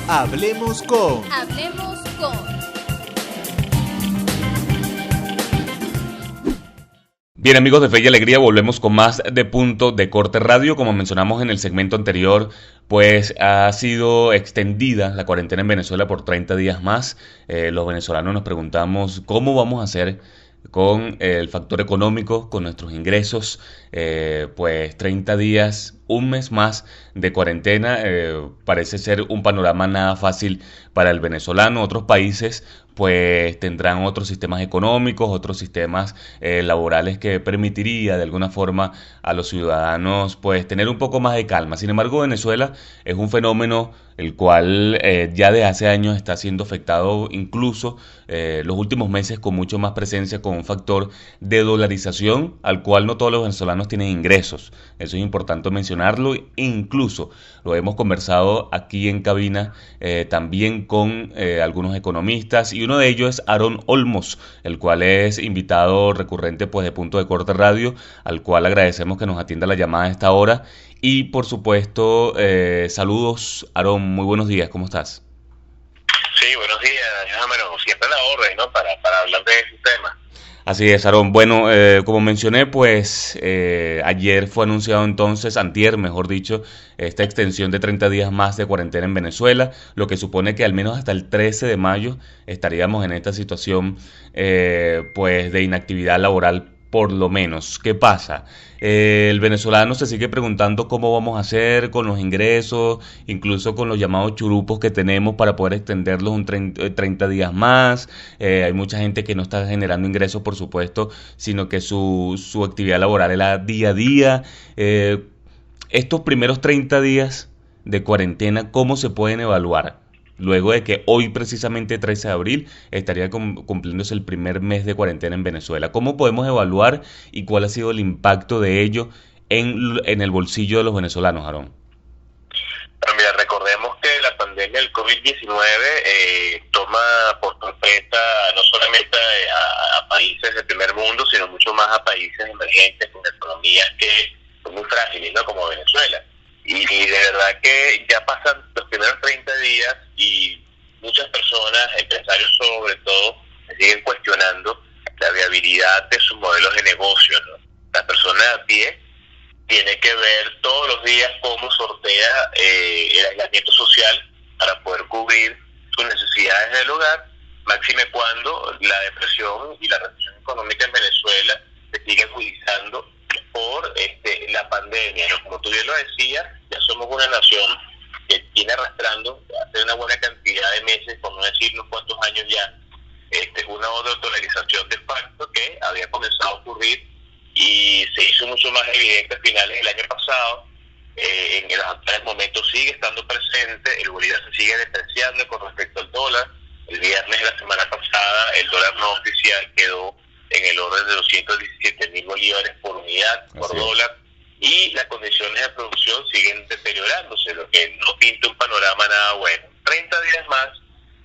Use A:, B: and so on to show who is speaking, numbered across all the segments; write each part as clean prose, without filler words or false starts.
A: Hablemos con.
B: Hablemos con.
C: Bien, amigos de Fe y Alegría, volvemos con más de Punto de Corte Radio. Como mencionamos en el segmento anterior, pues ha sido extendida la cuarentena en Venezuela por 30 días más. Los venezolanos nos preguntamos cómo vamos a hacer con el factor económico, con nuestros ingresos. Pues 30 días, un mes más de cuarentena, parece ser un panorama nada fácil para el venezolano. Otros países pues tendrán otros sistemas económicos, otros sistemas laborales que permitiría de alguna forma a los ciudadanos pues tener un poco más de calma. Sin embargo, Venezuela es un fenómeno el cual ya de hace años está siendo afectado, incluso los últimos meses con mucho más presencia, con un factor de dolarización al cual no todos los venezolanos tienen ingresos. Eso es importante mencionarlo. Incluso lo hemos conversado aquí en cabina también con algunos economistas, y uno de ellos es Aarón Olmos, el cual es invitado recurrente pues de Punto de Corte Radio, al cual agradecemos que nos atienda la llamada a esta hora. Y por supuesto, saludos, Aarón, muy buenos días, ¿cómo estás?
D: Sí, buenos días, bueno, siempre a la orden, ¿no? Para hablar de ese tema.
C: Así es, Aarón. Bueno, como mencioné, pues ayer fue anunciado entonces, antier, mejor dicho, esta extensión de 30 días más de cuarentena en Venezuela, lo que supone que al menos hasta el 13 de mayo estaríamos en esta situación pues de inactividad laboral, por lo menos. ¿Qué pasa? El venezolano se sigue preguntando cómo vamos a hacer con los ingresos, incluso con los llamados churupos que tenemos para poder extenderlos un 30 días más. Hay mucha gente que no está generando ingresos, por supuesto, sino que su actividad laboral es la día a día. Estos primeros 30 días de cuarentena, ¿cómo se pueden evaluar? Luego de que hoy, precisamente 13 de abril, estaría cumpliéndose el primer mes de cuarentena en Venezuela. ¿Cómo podemos evaluar y cuál ha sido el impacto de ello en el bolsillo de los venezolanos, Aarón?
D: Pero mira, recordemos que la pandemia del COVID-19 toma por sorpresa no solamente a países del primer mundo, sino mucho más a países emergentes con economías que son muy frágiles, ¿no? Como Venezuela. Y de verdad que ya pasan los primeros 30 días y muchas personas, empresarios sobre todo, siguen cuestionando la viabilidad de sus modelos de negocio, ¿no? La persona a pie tiene que ver todos los días cómo sortea el aislamiento social para poder cubrir sus necesidades del hogar, máxime cuando la depresión y la recesión económica en Venezuela se sigue agudizando por la pandemia, ¿no? Como tú bien lo decías, ya somos una nación que viene arrastrando hace una buena cantidad de meses, por no decir unos cuantos años ya, una dolarización de facto que había comenzado a ocurrir y se hizo mucho más evidente a finales del año pasado. En los actuales momentos sigue estando presente, el bolívar se sigue depreciando con respecto al dólar. El viernes de la semana pasada el dólar no oficial quedó en el orden de 217.000 bolívares por unidad, por dólar, y las condiciones de producción siguen deteriorándose, lo que no pinta un panorama nada bueno. 30 días más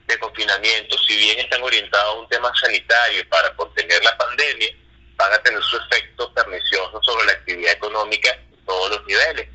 D: de confinamiento, si bien están orientados a un tema sanitario para contener la pandemia, van a tener su efecto pernicioso sobre la actividad económica en todos los niveles.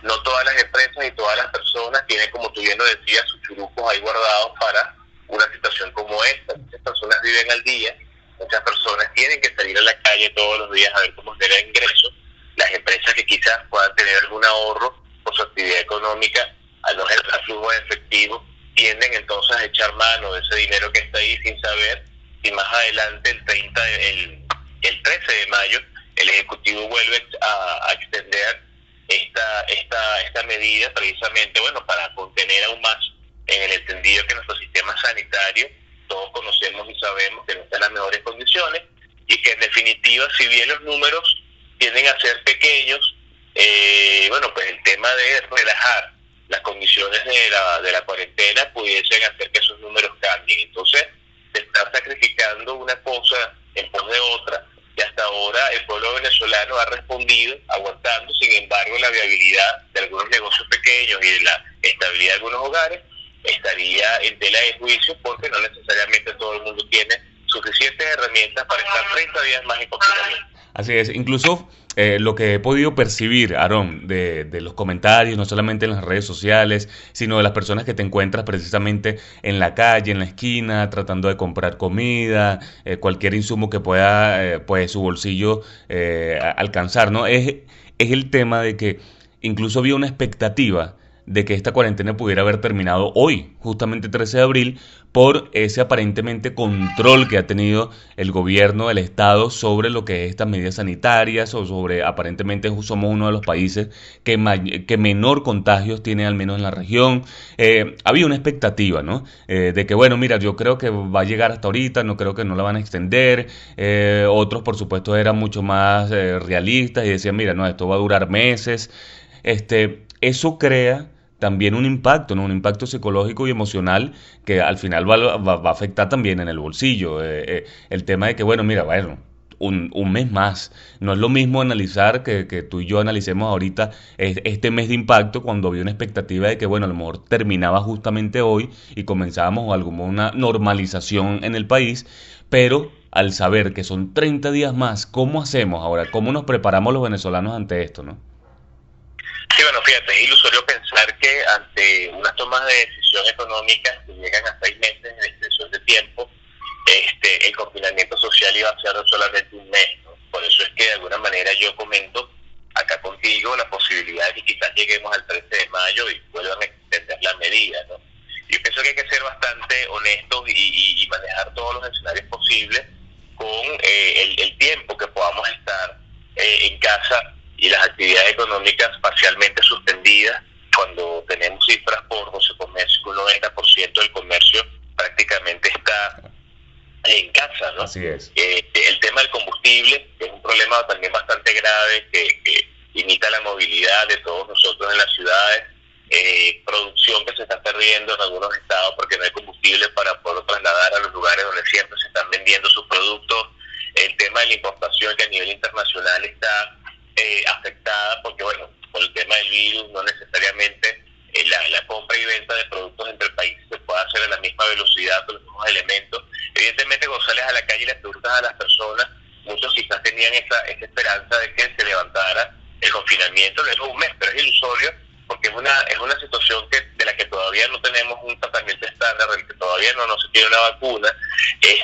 D: No todas las empresas y todas las personas tienen, como tú bien lo decías, sus churupos ahí guardados para una situación como esta. Muchas personas viven al día, muchas personas tienen que salir a la calle todos los días a ver cómo generar ingresos. Las empresas que quizás puedan tener algún ahorro por su actividad económica, al no generar flujo de efectivo, tienden entonces a echar mano de ese dinero que está ahí sin saber si más adelante el 13 de mayo el Ejecutivo vuelve a extender esta medida precisamente, bueno, para contener aún más, en el entendido que nuestro sistema sanitario, todos conocemos y sabemos que no está en las mejores condiciones y que en definitiva, si bien los números tienden a ser pequeños, bueno, pues el tema de relajar las condiciones de la cuarentena pudiesen hacer que esos números cambien. Entonces, se está sacrificando una cosa en pos de otra, y hasta ahora el pueblo venezolano ha respondido aguantando. Sin embargo, la viabilidad de algunos negocios pequeños y de la estabilidad de algunos hogares estaría en tela de juicio, porque no necesariamente todo el mundo tiene suficientes herramientas para estar 30 días más en confinamiento.
C: Así es, incluso lo que he podido percibir, Aarón, de los comentarios, no solamente en las redes sociales, sino de las personas que te encuentras precisamente en la calle, en la esquina, tratando de comprar comida, cualquier insumo que pueda, pues, su bolsillo alcanzar, ¿no? Es el tema de que incluso había una expectativa de que esta cuarentena pudiera haber terminado hoy, justamente 13 de abril, por ese aparentemente control que ha tenido el gobierno del Estado sobre lo que es estas medidas sanitarias o sobre, aparentemente somos uno de los países que menor contagios tiene al menos en la región. Había una expectativa, ¿no? De que, bueno, mira, yo creo que va a llegar hasta ahorita, no creo que no la van a extender. Otros, por supuesto, eran mucho más realistas y decían, mira, no, esto va a durar meses. Eso crea también un impacto, ¿no? Un impacto psicológico y emocional que al final va a afectar también en el bolsillo. El tema de que, bueno, un mes más. No es lo mismo analizar que tú y yo analicemos ahorita este mes de impacto cuando había una expectativa de que, bueno, a lo mejor terminaba justamente hoy y comenzábamos alguna normalización en el país, pero al saber que son 30 días más, ¿cómo hacemos ahora? ¿Cómo nos preparamos los venezolanos ante esto, no?
D: Sí, bueno, fíjate, es ilusorio pensar que ante unas tomas de decisión económicas que llegan a 6 meses de extensión de tiempo, el confinamiento social iba a ser solamente un mes, ¿no? Por eso es que de alguna manera yo comento acá contigo la posibilidad de que quizás lleguemos al 13 de mayo y vuelvan a extender la medida, ¿no? Yo pienso que hay que ser bastante honestos y manejar todos los escenarios posibles con el tiempo que podamos estar en casa y las actividades económicas parcialmente suspendidas, cuando tenemos cifras por 12 comercios, un 90% del comercio prácticamente está en casa, ¿no?
C: Así es.
D: El tema del combustible es un problema también bastante grave que limita la movilidad de todos nosotros en las ciudades, producción que se está perdiendo en algunos estados porque no hay combustible para poder trasladar a los lugares donde siempre se están vendiendo sus productos, el tema de la importación que a nivel internacional está afectada porque, bueno, por el tema del virus no necesariamente la compra y venta de productos entre países se puede hacer a la misma velocidad con los mismos elementos. Evidentemente, cuando sales a la calle y les preguntas a las personas, muchos quizás tenían esa esperanza de que se levantara el confinamiento luego de un mes, pero es ilusorio porque es una situación de la que todavía no tenemos un tratamiento estándar, del que todavía no se tiene una vacuna,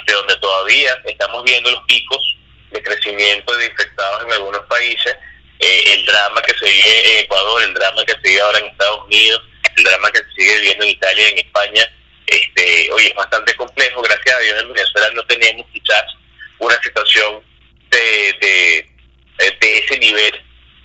D: donde todavía estamos viendo los picos de crecimiento de infectados en algunos países, el drama que se vive en Ecuador, el drama que se vive ahora en Estados Unidos, el drama que se sigue viviendo en Italia y en España. Hoy es bastante complejo. Gracias a Dios en Venezuela no tenemos quizás una situación de ese nivel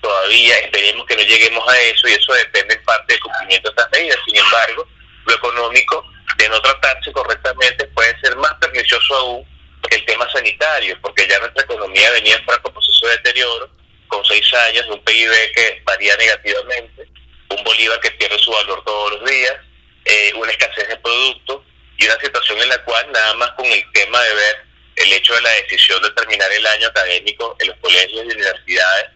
D: todavía. Esperemos que no lleguemos a eso y eso depende en parte del cumplimiento de estas medidas. Sin embargo, lo económico, de no tratarse correctamente, puede ser más pernicioso aún que el tema sanitario, porque ya nuestra economía venía en franco proceso de deterioro, con 6 años de un PIB que varía negativamente, un bolívar que pierde su valor todos los días, una escasez de productos y una situación en la cual nada más con el tema de ver el hecho de la decisión de terminar el año académico en los colegios y universidades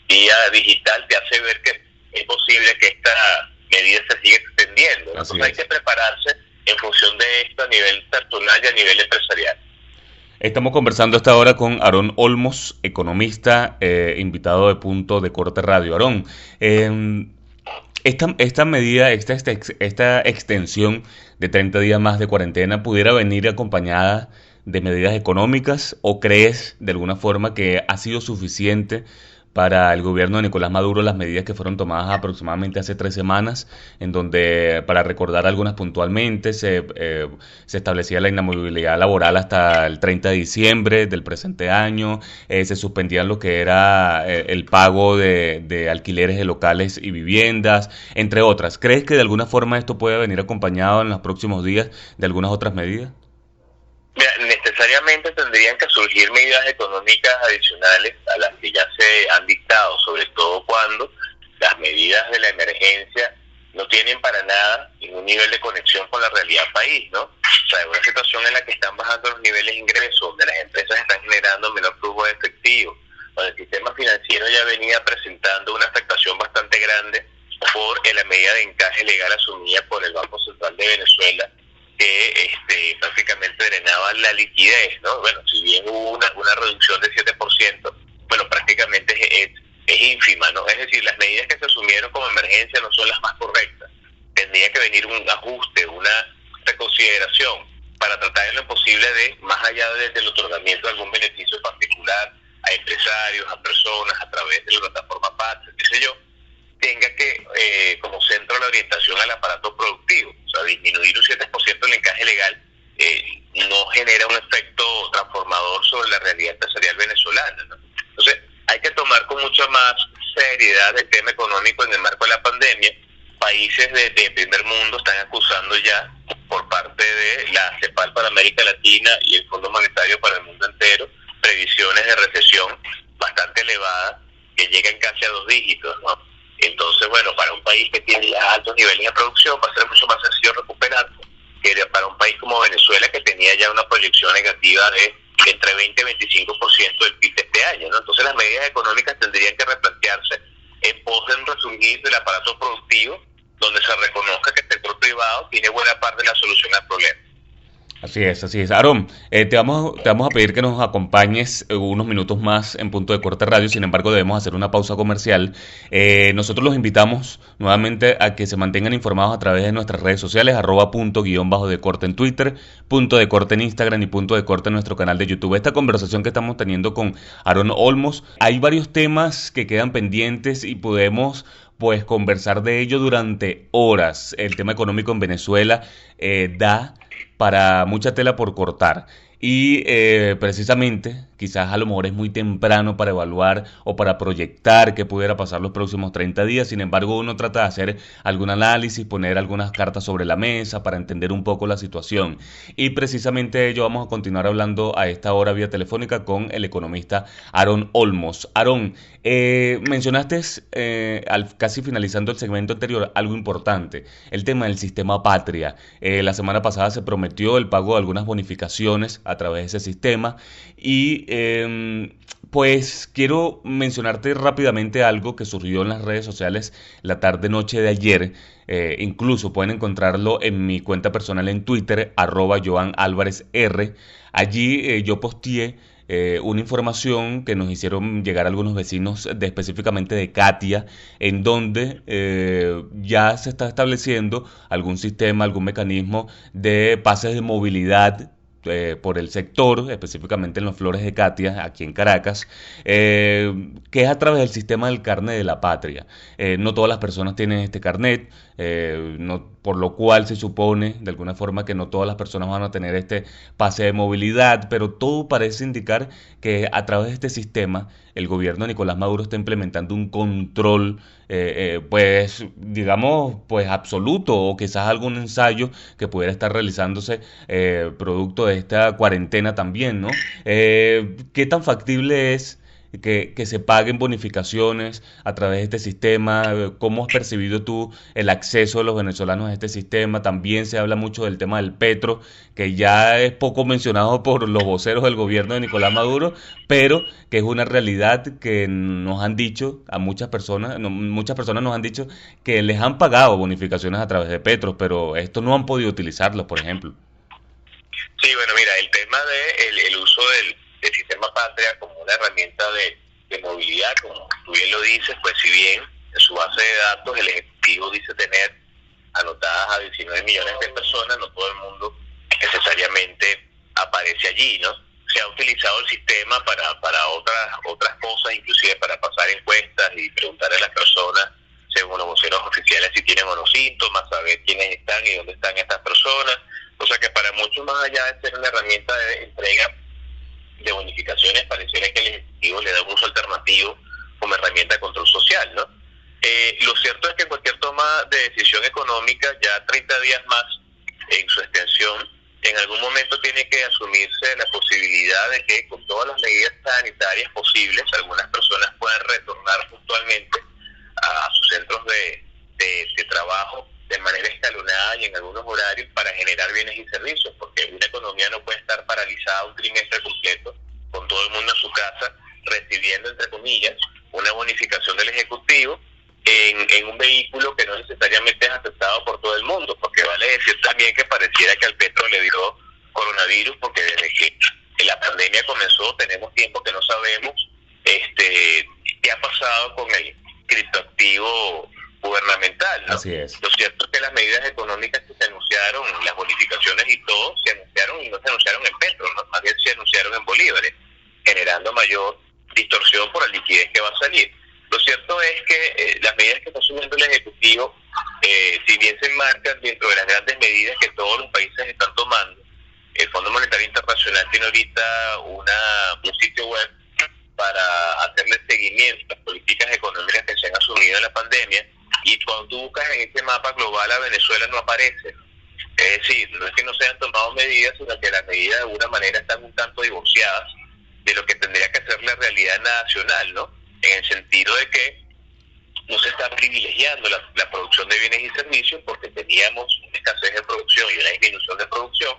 D: vía digital te hace ver que es posible que esta medida se siga extendiendo. Entonces hay que prepararse en función de esto a nivel personal y a nivel empresarial.
C: Estamos conversando esta hora con Aarón Olmos, economista, invitado de Punto de Corte Radio. Aarón, esta medida, esta extensión de 30 días más de cuarentena, ¿pudiera venir acompañada de medidas económicas o crees de alguna forma que ha sido suficiente para el gobierno de Nicolás Maduro las medidas que fueron tomadas aproximadamente hace 3 semanas, en donde, para recordar algunas puntualmente, se establecía la inamovilidad laboral hasta el 30 de diciembre del presente año, se suspendían lo que era el pago de alquileres de locales y viviendas, entre otras? ¿Crees que de alguna forma esto puede venir acompañado en los próximos días de algunas otras medidas?
D: Mira, necesariamente tendrían que surgir medidas económicas adicionales a las que ya se han dictado, sobre todo cuando las medidas de la emergencia no tienen para nada ningún nivel de conexión con la realidad del país, ¿no? O sea, es una situación en la que están bajando los niveles de ingresos, donde las empresas están generando menor flujo de efectivo, donde el sistema financiero ya venía presentando una afectación bastante grande por la medida de encaje legal asumida por el Banco Central de Venezuela, que prácticamente drenaba la liquidez, ¿no? Bueno, si bien hubo una reducción de 7%, bueno, Confederación para tratar en lo posible de, más allá del otorgamiento de algún beneficio particular a empresarios, a personas, a través de la plataforma Patria, qué sé yo, tenga que, como centro la orientación al aparato productivo. O sea, disminuir un 7% el encaje legal no genera un efecto transformador sobre la realidad empresarial venezolana, ¿no? Entonces, hay que tomar con mucha más seriedad el tema económico en el marco de la pandemia. Países de primer mundo están acusando ya por parte de la CEPAL para América Latina y el Fondo Monetario para el mundo entero previsiones de recesión bastante elevadas que llegan casi a 2 dígitos, ¿no? Entonces, bueno, para un país que tiene ya altos niveles de producción va a ser mucho más sencillo recuperarse que para un país como Venezuela, que tenía ya una proyección negativa de entre 20 y 25% del PIB este año, ¿no? Entonces las medidas económicas tendrían que replantearse en pos de un resurgir del aparato productivo, donde se reconozca que el sector privado tiene buena parte de la solución al problema.
C: Así es, así es. Aarón, te vamos a pedir que nos acompañes unos minutos más en Punto de Corte Radio, sin embargo debemos hacer una pausa comercial. Nosotros los invitamos nuevamente a que se mantengan informados a través de nuestras redes sociales, @punto_de_corte en Twitter, Punto de Corte en Instagram y Punto de Corte en nuestro canal de YouTube. Esta conversación que estamos teniendo con Aarón Olmos, hay varios temas que quedan pendientes y podemos pues conversar de ello durante horas. El tema económico en Venezuela da para mucha tela por cortar y precisamente quizás a lo mejor es muy temprano para evaluar o para proyectar qué pudiera pasar los próximos 30 días. Sin embargo, uno trata de hacer algún análisis, poner algunas cartas sobre la mesa para entender un poco la situación, y precisamente de ello vamos a continuar hablando a esta hora vía telefónica con el economista Aarón Olmos. Aarón, mencionaste casi finalizando el segmento anterior algo importante, el tema del sistema Patria. La semana pasada se prometió el pago de algunas bonificaciones a través de ese sistema y pues quiero mencionarte rápidamente algo que surgió en las redes sociales la tarde-noche de ayer. Incluso pueden encontrarlo en mi cuenta personal en Twitter, @JoanAlvarezR. Allí yo posteé una información que nos hicieron llegar algunos vecinos específicamente de Catia, en donde ya se está estableciendo algún sistema, algún mecanismo de pases de movilidad por el sector, específicamente en los Flores de Catia, aquí en Caracas, que es a través del sistema del carnet de la patria. No todas las personas tienen este carnet, por lo cual se supone de alguna forma que no todas las personas van a tener este pase de movilidad, pero todo parece indicar que a través de este sistema el gobierno de Nicolás Maduro está implementando un control, pues digamos, pues absoluto, o quizás algún ensayo que pudiera estar realizándose producto de esta cuarentena también, ¿no? ¿Qué tan factible es que se paguen bonificaciones a través de este sistema? ¿Cómo has percibido tú el acceso de los venezolanos a este sistema? También se habla mucho del tema del petro, que ya es poco mencionado por los voceros del gobierno de Nicolás Maduro, pero que es una realidad que nos han dicho a muchas personas nos han dicho que les han pagado bonificaciones a través de petro, pero estos no han podido utilizarlos, por ejemplo.
D: Sí, bueno, mira, el tema de el uso del sistema Patria como una herramienta de movilidad, como tú bien lo dices, pues si bien en su base de datos el Ejecutivo dice tener anotadas a 19 millones de personas, no todo el mundo necesariamente aparece allí, ¿no? Se ha utilizado el sistema para otras cosas, inclusive para pasar encuestas y preguntarle a las personas, según los voceros oficiales, si tienen o no síntomas, saber quiénes están y dónde están estas personas. O sea que para muchos, más allá de ser una herramienta de entrega de bonificaciones, pareciera que el Ejecutivo le da un uso alternativo como herramienta de control social, ¿no? Lo cierto es que cualquier toma de decisión económica, ya 30 días más en su extensión, en algún momento tiene que asumirse la posibilidad de que con todas las medidas sanitarias posibles, algunas personas puedan retornar puntualmente a sus centros de trabajo de manera escalonada y en algunos horarios para generar bienes y servicios, porque una economía no puede estar paralizada un trimestre completo con todo el mundo en su casa recibiendo, entre comillas, una bonificación del Ejecutivo en un vehículo que no necesariamente es aceptado por todo el mundo, porque vale decir también que pareciera que al petro le dio coronavirus, porque desde que la pandemia comenzó tenemos tiempo que no sabemos qué ha pasado con el criptoactivo gubernamental, ¿no?
C: Así es.
D: Lo cierto es que las medidas económicas que se anunciaron, las bonificaciones y todo, mayor distorsión por la liquidez que va a salir. Lo cierto es que las medidas que está asumiendo el Ejecutivo, si bien se enmarcan dentro de las grandes medidas que todos los países están tomando, el Fondo Monetario Internacional tiene ahorita un sitio web para hacerle seguimiento a las políticas económicas que se han asumido en la pandemia, y cuando tú buscas en ese mapa global a Venezuela no aparece. Es decir, no es que no se hayan tomado medidas, sino que las medidas de alguna manera están un tanto divorciadas de lo que tendría que ser la realidad nacional, ¿no? En el sentido de que no se está privilegiando la producción de bienes y servicios porque teníamos una escasez de producción y una disminución de producción.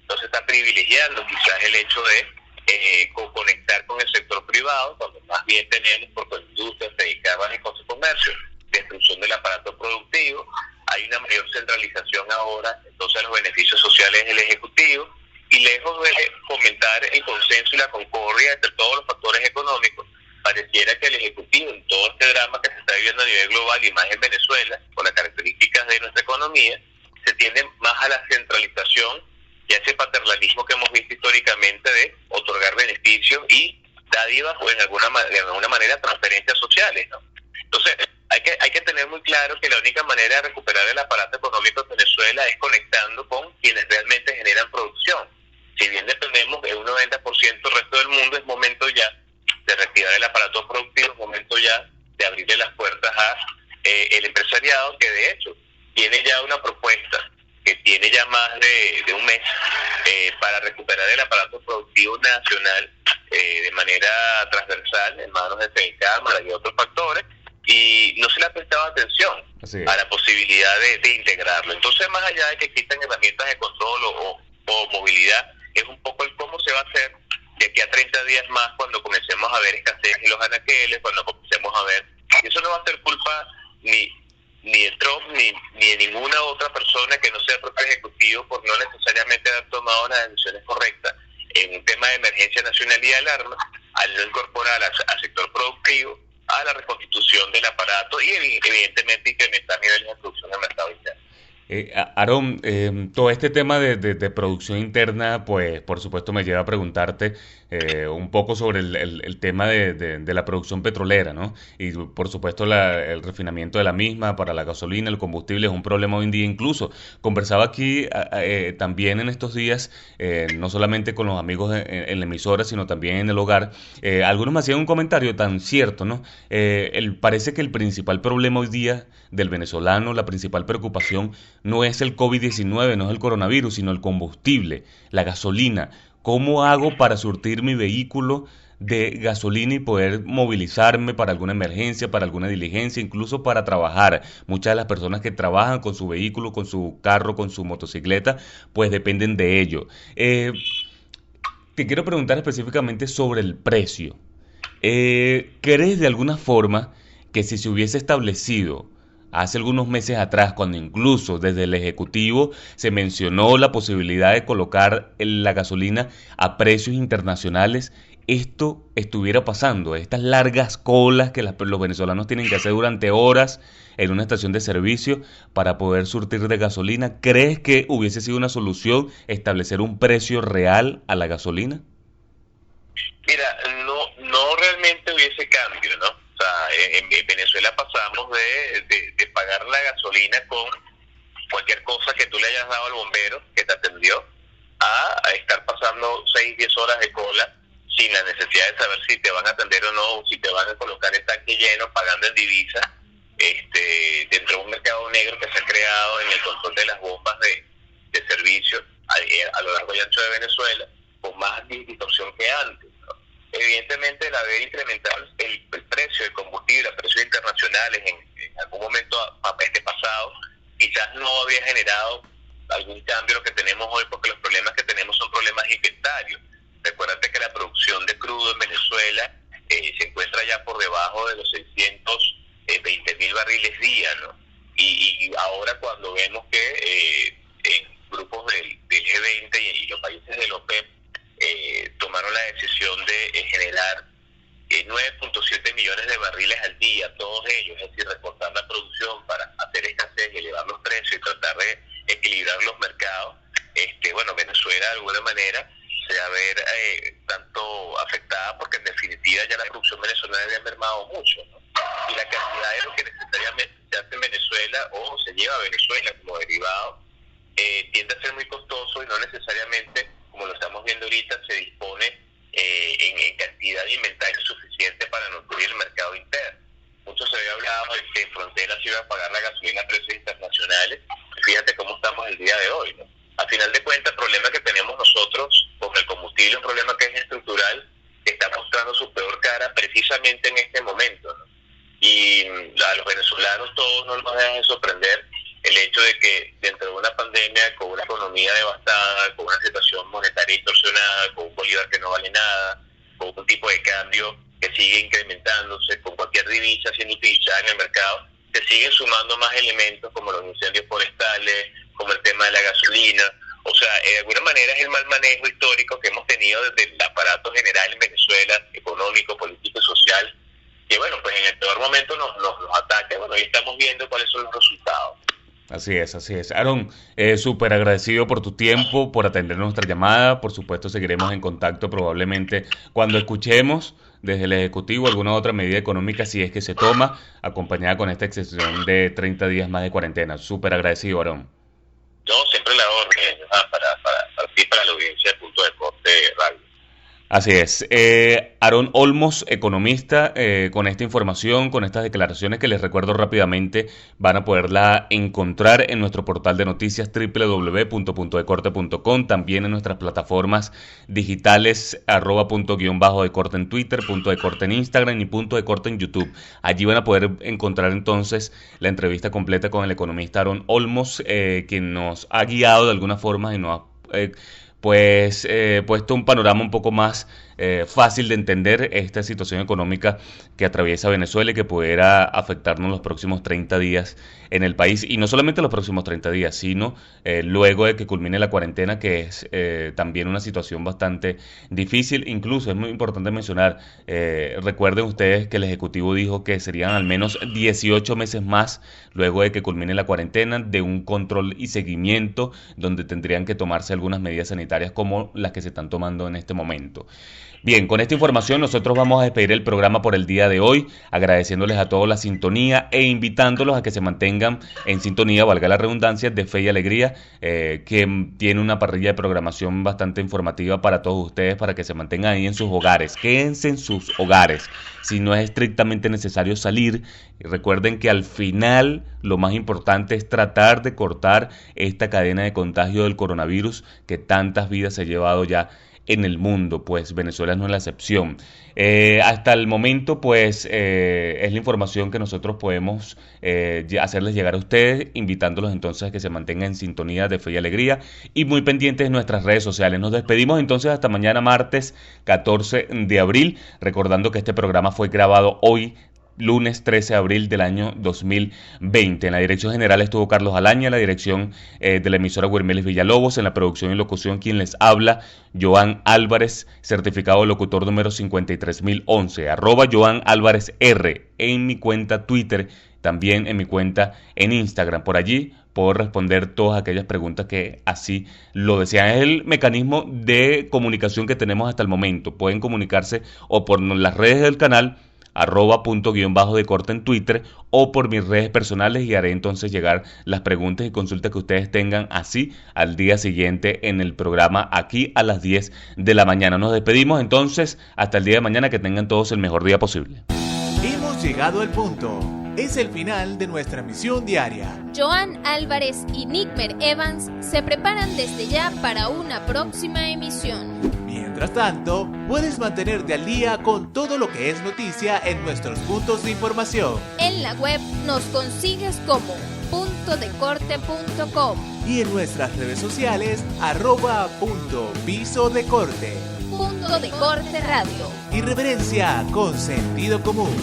D: No se está privilegiando quizás el hecho de conectar con el sector privado, cuando más bien tenemos, porque la industria se dedicaba al comercio, destrucción del aparato productivo. Hay una mayor centralización ahora, entonces, los beneficios sociales del Ejecutivo, y lejos de fomentar el consenso y la concordia entre todos los factores económicos, pareciera que el Ejecutivo, en todo este drama que se está viviendo a nivel global y más en Venezuela, con las características de nuestra economía, se tiende más a la centralización y a ese paternalismo que hemos visto históricamente de otorgar beneficios y dádivas, o de alguna manera transferencias sociales, ¿no? Entonces, hay que tener muy claro que la única manera de recuperar el aparato económico de Venezuela es conectando con quienes realmente generan producción. Si bien dependemos de un 90% del resto del mundo, es momento ya de reactivar el aparato productivo, es momento ya de abrirle las puertas a el empresariado, que de hecho tiene ya una propuesta que tiene ya más de un mes para recuperar el aparato productivo nacional de manera transversal en manos de Cámara y otros factores, y no se le ha prestado atención a la posibilidad de integrarlo. Entonces, más allá de que existan herramientas de control o movilidad, es un poco el cómo se va a hacer de aquí a 30 días más, cuando comencemos a ver escasez en los anaqueles, cuando comencemos a ver. Y eso no va a ser culpa ni de Trump ni de ninguna otra persona que no sea el propio Ejecutivo, por no necesariamente haber tomado las decisiones correctas en un tema de emergencia nacional y de alarma, al no incorporar al sector productivo a la reconstitución del aparato y evidentemente incrementar niveles de producción en el mercado interno.
C: Aarón, todo este tema de producción interna, pues por supuesto me lleva a preguntarte un poco sobre el tema de la producción petrolera, ¿no? Y por supuesto el refinamiento de la misma para la gasolina, el combustible es un problema hoy en día. Incluso conversaba aquí también en estos días, no solamente con los amigos en la emisora, sino también en el hogar. Algunos me hacían un comentario tan cierto, ¿no? Parece que el principal problema hoy día del venezolano, la principal preocupación, no es el COVID-19, no es el coronavirus, sino el combustible, la gasolina. ¿Cómo hago para surtir mi vehículo de gasolina y poder movilizarme para alguna emergencia, para alguna diligencia, incluso para trabajar? Muchas de las personas que trabajan con su vehículo, con su carro, con su motocicleta, pues dependen de ello. Te quiero preguntar específicamente sobre el precio. ¿Crees de alguna forma que si se hubiese establecido hace algunos meses atrás, cuando incluso desde el Ejecutivo se mencionó la posibilidad de colocar la gasolina a precios internacionales, esto estuviera pasando? Estas largas colas que los venezolanos tienen que hacer durante horas en una estación de servicio para poder surtir de gasolina, ¿crees que hubiese sido una solución establecer un precio real a la gasolina?
D: Mira, no realmente hubiese cambio, ¿no? O sea, en Venezuela pasamos de pagar la gasolina con cualquier cosa que tú le hayas dado al bombero que te atendió a estar pasando 6-10 horas de cola sin la necesidad de saber si te van a atender o no, o si te van a colocar el tanque lleno, pagando en divisa, dentro de un mercado negro que se ha creado en el control de las bombas de servicio a lo largo y ancho de Venezuela, con más distorsión que antes, ¿no? Evidentemente, el haber incrementado el precio del combustible a precios internacionales en algún momento pasado, quizás no había generado algún cambio a lo que tenemos hoy, porque los problemas que tenemos son problemas inventarios. Recuérdate que la producción de crudo en Venezuela se encuentra ya por debajo de los 620,000 barriles día, ¿no? Y ahora, cuando vemos que en grupos del G20 y los países del OPEP tomaron la decisión de generar 9.7 millones de barriles al día, todos ellos, es decir, recortar la producción para hacer escasez y elevar los precios y tratar de equilibrar los mercados, Venezuela de alguna manera se va a ver tanto afectada, porque en definitiva ya la producción venezolana había mermado mucho, ¿no? Y la cantidad de lo que necesariamente se hace en Venezuela o se lleva a Venezuela como derivado tiende a ser muy costoso, y no necesariamente, como lo estamos viendo ahorita, se dispone en cantidad de inventario suficiente para nutrir el mercado interno. Mucho se había hablado de que Fronteras iba a pagar la gasolina a precios internacionales. Fíjate cómo estamos el día de hoy, ¿no? A final de cuentas, el problema que tenemos nosotros con el combustible, un problema que es estructural, está mostrando su peor cara precisamente en este momento, ¿no? Y a los venezolanos todos no nos deja de sorprender el hecho de que dentro de una pandemia, con una economía devastada, con una situación monetaria distorsionada, con un bolívar que no vale nada, con un tipo de cambio que sigue incrementándose, con cualquier divisa siendo utilizada en el mercado, se siguen sumando más elementos como los incendios forestales, como el tema de la gasolina. O sea, de alguna manera es el mal manejo histórico que hemos tenido desde el aparato general en Venezuela, económico, político y social, que bueno, pues en el peor momento nos ataca. Bueno, y estamos viendo cuáles son los resultados.
C: Así es, así es. Aaron, súper agradecido por tu tiempo, por atender nuestra llamada. Por supuesto, seguiremos en contacto probablemente cuando escuchemos desde el Ejecutivo alguna otra medida económica, si es que se toma, acompañada con esta excepción de 30 días más de cuarentena. Súper agradecido, Aaron.
D: Yo siempre la orden para ti, para la audiencia de Punto de Corte Radio.
C: Así es. Aarón Olmos, economista, con esta información, con estas declaraciones que les recuerdo rápidamente, van a poderla encontrar en nuestro portal de noticias www.puntodecorte.com, también en nuestras plataformas digitales @punto_decorte en Twitter, Punto de Corte en Instagram y Punto de Corte en YouTube. Allí van a poder encontrar entonces la entrevista completa con el economista Aarón Olmos, quien nos ha guiado de alguna forma y nos ha puesto un panorama un poco más fácil de entender esta situación económica que atraviesa Venezuela y que pudiera afectarnos los próximos 30 días en el país. Y no solamente los próximos 30 días, sino luego de que culmine la cuarentena, que es también una situación bastante difícil. Incluso es muy importante mencionar, recuerden ustedes que el Ejecutivo dijo que serían al menos 18 meses más luego de que culmine la cuarentena, de un control y seguimiento donde tendrían que tomarse algunas medidas sanitarias como las que se están tomando en este momento. Bien, con esta información nosotros vamos a despedir el programa por el día de hoy, agradeciéndoles a todos la sintonía e invitándolos a que se mantengan en sintonía, valga la redundancia, de Fe y Alegría, que tiene una parrilla de programación bastante informativa para todos ustedes, para que se mantengan ahí en sus hogares. Quédense en sus hogares, si no es estrictamente necesario salir. Recuerden que al final lo más importante es tratar de cortar esta cadena de contagio del coronavirus que tantas vidas se ha llevado ya en el mundo, pues Venezuela no es la excepción. Hasta el momento, pues, es la información que nosotros podemos hacerles llegar a ustedes, invitándolos entonces a que se mantengan en sintonía de Fe y Alegría y muy pendientes de nuestras redes sociales. Nos despedimos entonces hasta mañana martes 14 de abril, recordando que este programa fue grabado hoy, lunes 13 de abril del año 2020. En la dirección general estuvo Carlos Alaña, en la dirección de la emisora Guermeles Villalobos, en la producción y locución quien les habla, Joan Álvarez, certificado de locutor número 53011, @Joan Álvarez R, en mi cuenta Twitter, también en mi cuenta en Instagram. Por allí puedo responder todas aquellas preguntas que así lo desean. Es el mecanismo de comunicación que tenemos hasta el momento. Pueden comunicarse o por las redes del canal, @punto_decorte en Twitter, o por mis redes personales, y haré entonces llegar las preguntas y consultas que ustedes tengan así al día siguiente en el programa aquí a las 10 de la mañana. Nos despedimos entonces hasta el día de mañana, que tengan todos el mejor día posible.
A: Hemos llegado al punto. Es el final de nuestra misión diaria.
B: Joan Álvarez y Nickmer Evans se preparan desde ya para una próxima emisión.
A: Mientras tanto, puedes mantenerte al día con todo lo que es noticia en nuestros puntos de información.
B: En la web nos consigues como puntodecorte.com
A: y en nuestras redes sociales @puntopisodecorte.
B: Punto de Corte Radio.
A: Irreverencia con sentido común.